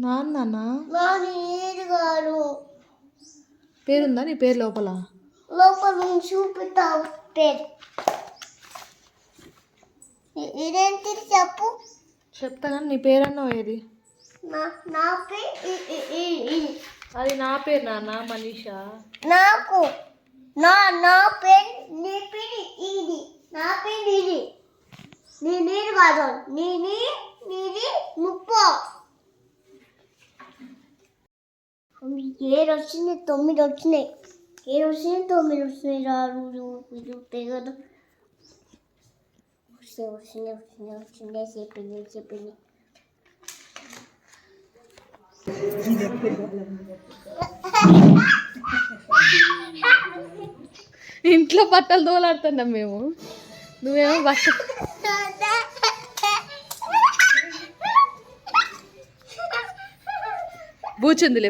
నాన్న పేరుందా నీ పేరు లోపల చూపుతావు పేరు ఇదేంటి చెప్పు చెప్తా కానీ నీ పేరన్నావు ఏది నా పేరు అది నా పేరు నాన్న మనీషా నాకు నా పేరు నీ పేరు ఇది నా పేరు ఇది నీది కాదు నీది ముప్పు ఏడు వచ్చింది 9 వచ్చినాయి 7 వచ్చినాయి 9 వచ్చినాయి రాదు చూస్తే కదా వచ్చిందే చెప్పింది ఇంట్లో బట్టలు తోలాడుతున్నాం మేము నువ్వేమో బట్టలు బూచుందిలే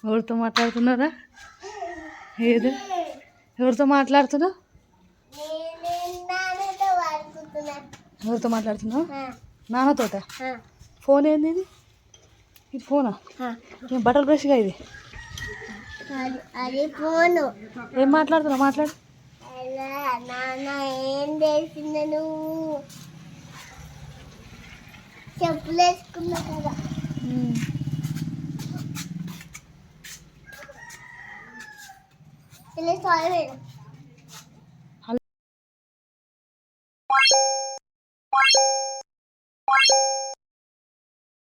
ఎవరితో మాట్లాడుతున్నారా ఏది ఎవరితో మాట్లాడుతున్నావు ఎవరితో మాట్లాడుతున్నావు నాన్నతోట ఫోన్ ఏంది ఇది ఫోనా ఏం బట్టల బ్రష్గా ఇది అది ఫోను ఏం మాట్లాడుతున్నావు మాట్లాడు నాన్న ఏం చేసింది నువ్వు చెప్పులు వేసుకున్నా కదా సారీ